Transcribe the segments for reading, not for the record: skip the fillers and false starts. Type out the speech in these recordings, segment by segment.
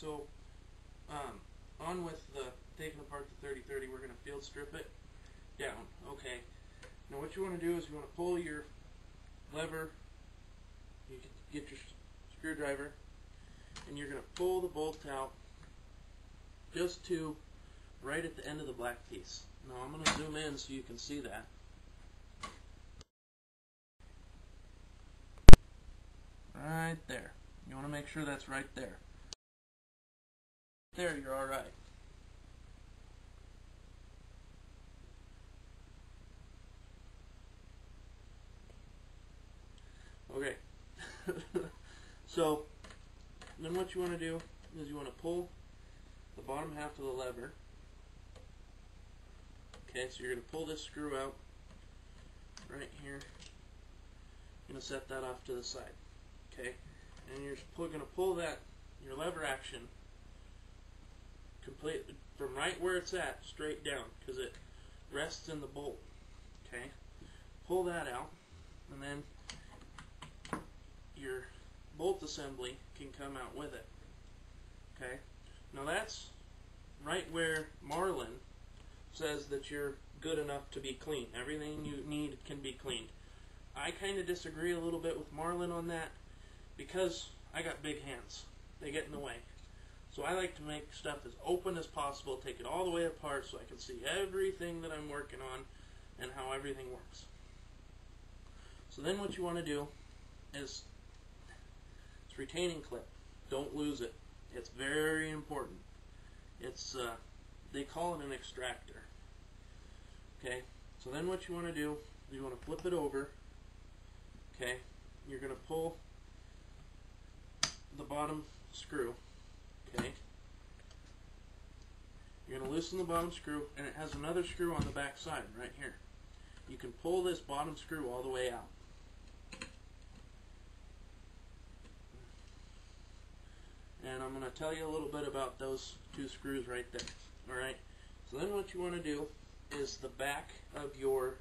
So, on with the taking apart the 30-30, we're going to field strip it down. Okay. Now what you want to do is you want to pull your lever, you get your screwdriver, and you're going to pull the bolt out just to right at the end of the black piece. Now I'm going to zoom in so you can see that. Right there. You want to make sure that's right there. There, you're alright. Okay. So, then what you want to do is you want to pull the bottom half of the lever. Okay, so you're going to pull this screw out right here. You're going to set that off to the side. Okay, and you're going to pull that, your lever action, completely from right where it's at straight down, because it rests in the bolt. Okay, pull that out, and then your bolt assembly can come out with it. Okay, now that's right where Marlin says that you're good enough to be clean. Everything you need can be cleaned. I kind of disagree a little bit with Marlin on that, because I got big hands. They get in the way. So I like to make stuff as open as possible, take it all the way apart so I can see everything that I'm working on and how everything works. So then what you want to do is this retaining clip. Don't lose it. It's very important. It's they call it an extractor. Okay, so then what you want to do is you want to flip it over. Okay, you're going to pull the bottom screw. Okay, you're going to loosen the bottom screw, and it has another screw on the back side right here. You can pull this bottom screw all the way out. And I'm going to tell you a little bit about those two screws right there. Alright, so then what you want to do is the back of your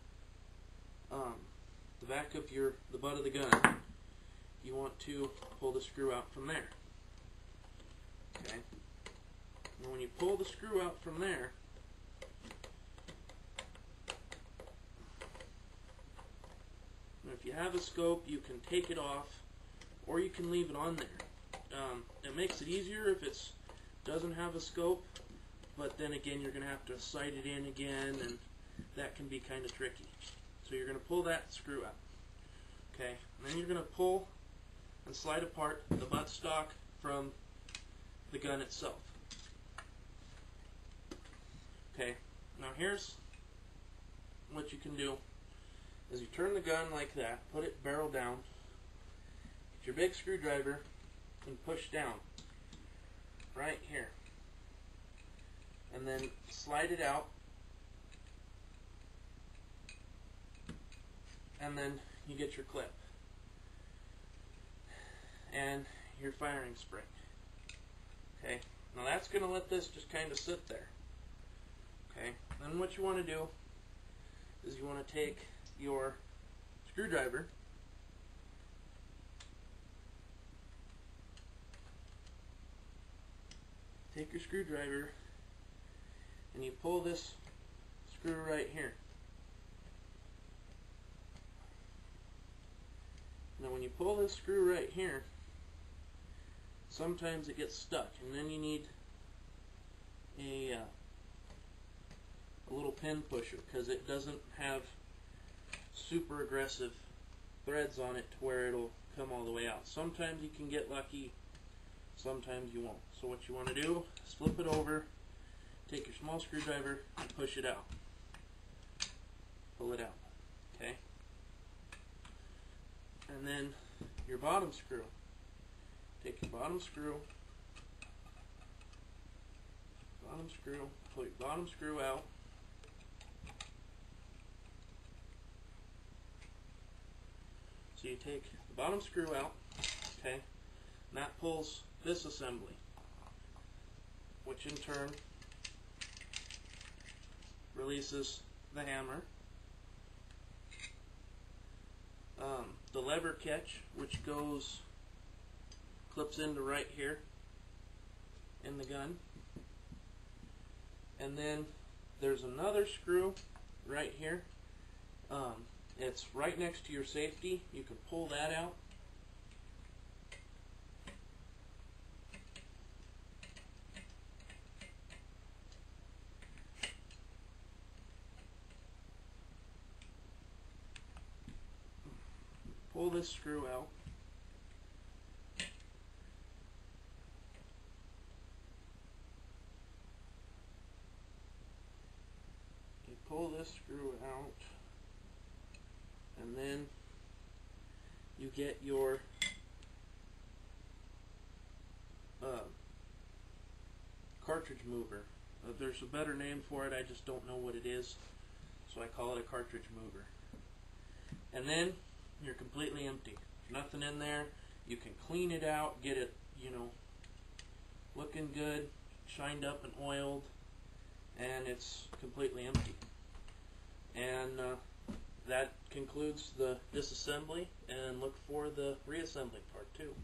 the butt of the gun, you want to pull the screw out from there. Okay, and when you pull the screw out from there, if you have a scope, you can take it off, or you can leave it on there. It makes it easier if it doesn't have a scope, but then again you're going to have to sight it in again, and that can be kind of tricky. So you're going to pull that screw out. Okay, and then you're going to pull and slide apart the buttstock from the gun itself. Okay, now here's what you can do is you turn the gun like that, put it barrel down, get your big screwdriver and push down right here, and then slide it out, and then you get your clip and your firing spring. Okay, now that's going to let this just kind of sit there. Okay, then what you want to do is you want to take your screwdriver, and you pull this screw right here. Now when you pull this screw right here, sometimes it gets stuck, and then you need a little pin pusher, because it doesn't have super aggressive threads on it to where it'll come all the way out. Sometimes you can get lucky, sometimes you won't. So what you want to do is flip it over, take your small screwdriver and push it out. Pull it out. Okay? And then your bottom screw. Take your bottom screw, pull your bottom screw out. So you take the bottom screw out, okay, and that pulls this assembly, which in turn releases the hammer, the lever catch, which clips into right here, in the gun. And then there's another screw right here. It's right next to your safety. You can pull that out. Pull this screw out. You pull this screw out, and then you get your cartridge mover. There's a better name for it, I just don't know what it is, so I call it a cartridge mover. And then you're completely empty. Nothing in there. You can clean it out, get it, looking good, shined up and oiled, and it's completely empty. And that concludes the disassembly, and look for the reassembly part too.